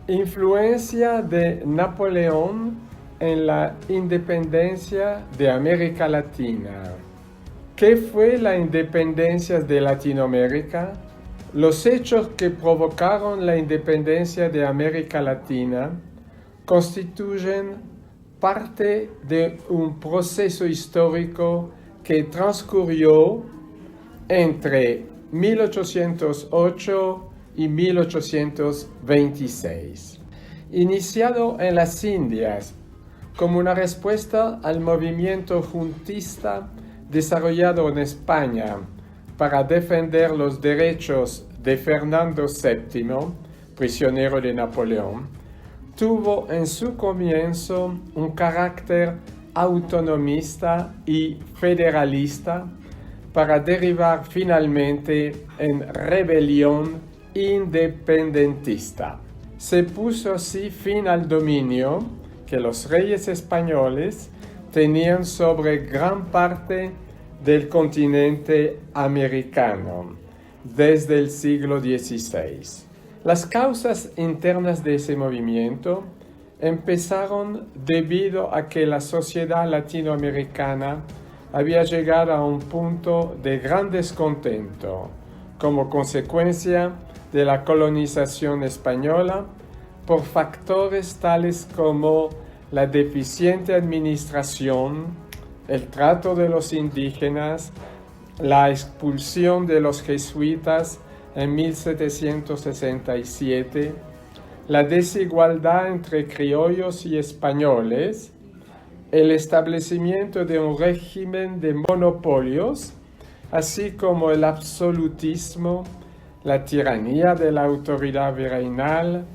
Influencia de Napoleón en la independencia de América Latina. ¿Qué fue la independencia de Latinoamérica? Los hechos que provocaron la independencia de América Latina constituyen parte de un proceso histórico que transcurrió entre 1808 y 1826, iniciado en las Indias como una respuesta al movimiento juntista desarrollado en España para defender los derechos de Fernando VII, prisionero de Napoleón, tuvo en su comienzo un carácter autonomista y federalista para derivar finalmente en rebelión independentista. Se puso así fin al dominio que los reyes españoles tenían sobre gran parte del continente americano desde el siglo XVI. Las causas internas de ese movimiento empezaron debido a que la sociedad latinoamericana había llegado a un punto de gran descontento como consecuencia de la colonización española por factores tales como la deficiente administración, el trato de los indígenas, la expulsión de los jesuitas en 1767, la desigualdad entre criollos y españoles, el establecimiento de un régimen de monopolios, así como el absolutismo, la tiranía de la autoridad virreinal,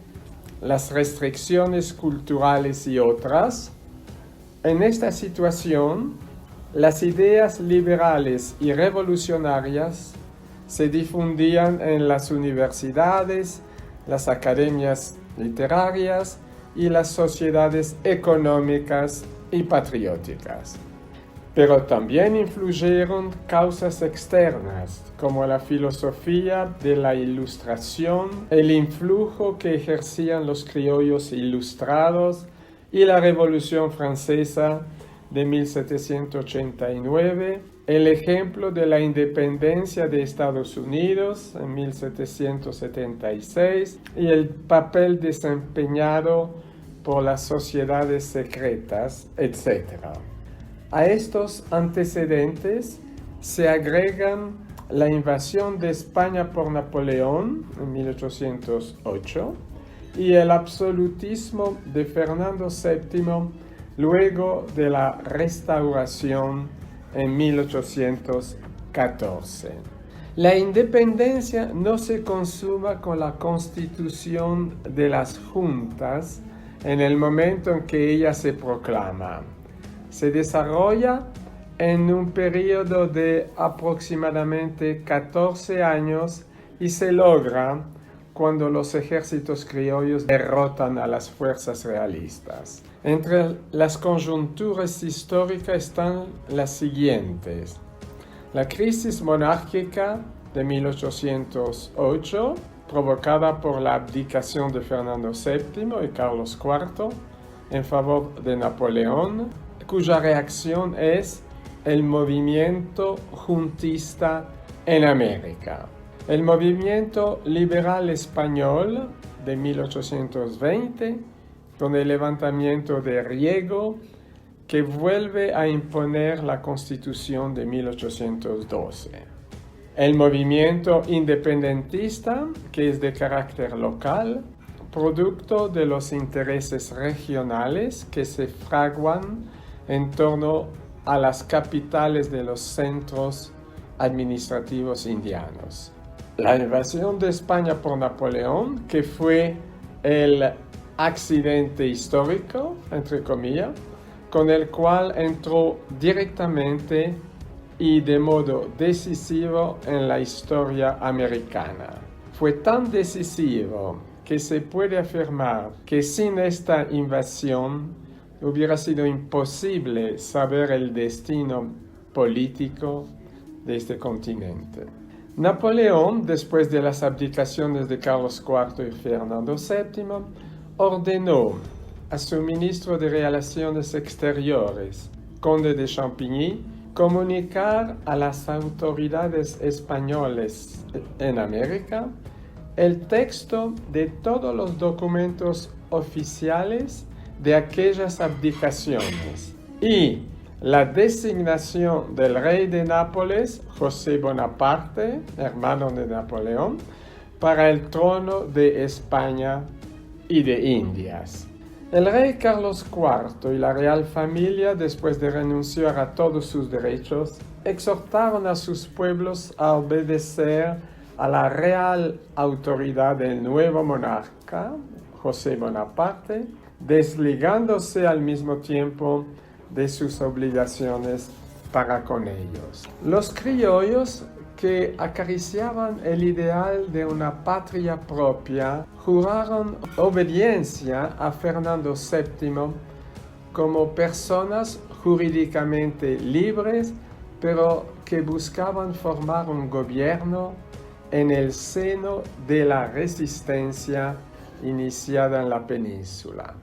las restricciones culturales y otras. En esta situación, las ideas liberales y revolucionarias se difundían en las universidades, las academias literarias y las sociedades económicas y patrióticas. Pero también influyeron causas externas, como la filosofía de la Ilustración, el influjo que ejercían los criollos ilustrados y la Revolución Francesa de 1789, el ejemplo de la independencia de Estados Unidos en 1776 y el papel desempeñado por las sociedades secretas, etc. A estos antecedentes se agregan la invasión de España por Napoleón en 1808 y el absolutismo de Fernando VII luego de la Restauración en 1814. La independencia no se consuma con la constitución de las juntas en el momento en que ella se proclama. Se desarrolla en un periodo de aproximadamente 14 años y se logra cuando los ejércitos criollos derrotan a las fuerzas realistas. Entre las coyunturas históricas están las siguientes: la crisis monárquica de 1808, provocada por la abdicación de Fernando VII y Carlos IV en favor de Napoleón, cuya reacción es el movimiento juntista en América. El movimiento liberal español de 1820, con el levantamiento de Riego, que vuelve a imponer la Constitución de 1812. El movimiento independentista, que es de carácter local, producto de los intereses regionales que se fraguan en torno a las capitales de los centros administrativos indianos. La invasión de España por Napoleón, que fue el accidente histórico, entre comillas, con el cual entró directamente y de modo decisivo en la historia americana. Fue tan decisivo que se puede afirmar que sin esta invasión hubiera sido imposible saber el destino político de este continente. Napoleón, después de las abdicaciones de Carlos IV y Fernando VII, ordenó a su ministro de Relaciones Exteriores, Conde de Champigny, comunicar a las autoridades españolas en América el texto de todos los documentos oficiales de aquellas abdicaciones y la designación del rey de Nápoles, José Bonaparte, hermano de Napoleón, para el trono de España y de Indias. El rey Carlos IV y la real familia, después de renunciar a todos sus derechos, exhortaron a sus pueblos a obedecer a la real autoridad del nuevo monarca, José Bonaparte, desligándose al mismo tiempo de sus obligaciones para con ellos. Los criollos, que acariciaban el ideal de una patria propia, juraron obediencia a Fernando VII como personas jurídicamente libres, pero que buscaban formar un gobierno en el seno de la resistencia iniciada en la península.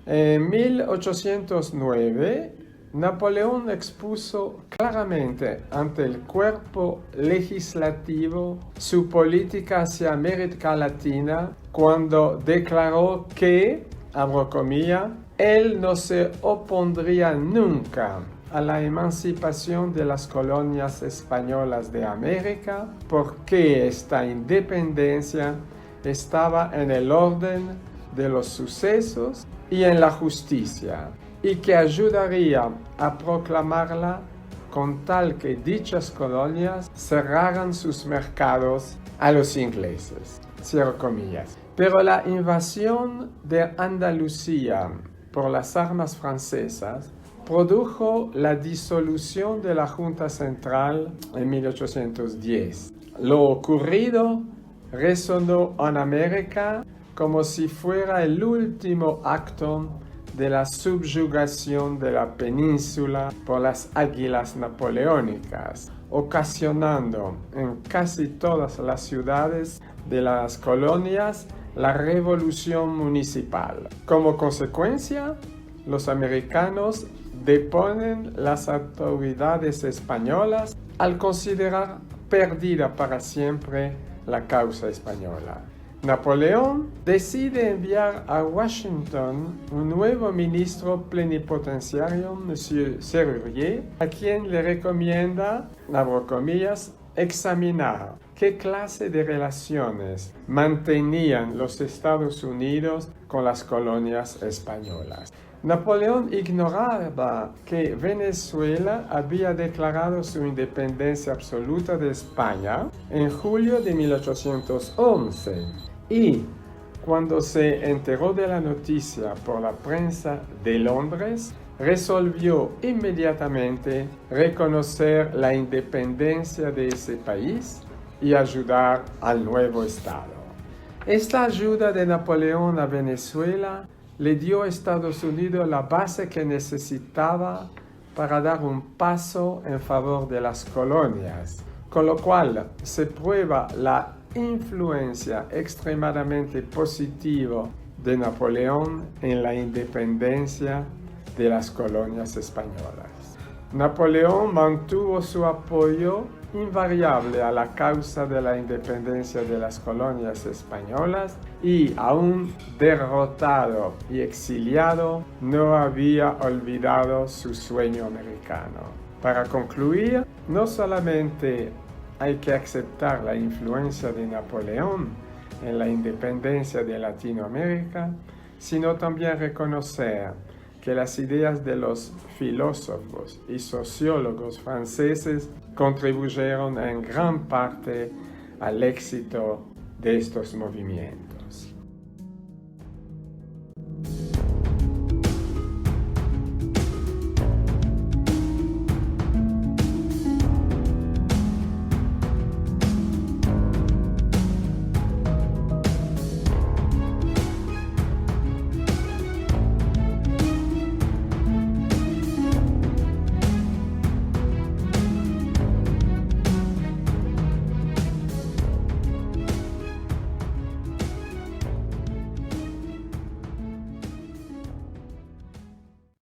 En 1809, Napoleón expuso claramente ante el cuerpo legislativo su política hacia América Latina cuando declaró que, abro comillas, él no se opondría nunca a la emancipación de las colonias españolas de América porque esta independencia estaba en el orden de los sucesos y en la justicia, y que ayudaría a proclamarla con tal que dichas colonias cerraran sus mercados a los ingleses. Cierro comillas. Pero la invasión de Andalucía por las armas francesas produjo la disolución de la Junta Central en 1810. Lo ocurrido resonó en América como si fuera el último acto de la subyugación de la península por las águilas napoleónicas, ocasionando en casi todas las ciudades de las colonias la revolución municipal. Como consecuencia, los americanos deponen las autoridades españolas al considerar perdida para siempre la causa española. Napoleón decide enviar a Washington un nuevo ministro plenipotenciario, Monsieur Serrurier, a quien le recomienda, abro comillas, examinar qué clase de relaciones mantenían los Estados Unidos con las colonias españolas. Napoleón ignoraba que Venezuela había declarado su independencia absoluta de España en julio de 1811 y, cuando se enteró de la noticia por la prensa de Londres, resolvió inmediatamente reconocer la independencia de ese país y ayudar al nuevo Estado. Esta ayuda de Napoleón a Venezuela le dio a Estados Unidos la base que necesitaba para dar un paso en favor de las colonias, con lo cual se prueba la influencia extremadamente positiva de Napoleón en la independencia de las colonias españolas. Napoleón mantuvo su apoyo invariable a la causa de la independencia de las colonias españolas y, aún derrotado y exiliado, no había olvidado su sueño americano. Para concluir, no solamente hay que aceptar la influencia de Napoleón en la independencia de Latinoamérica, sino también reconocer que las ideas de los filósofos y sociólogos franceses contribuyeron en gran parte al éxito de estos movimientos.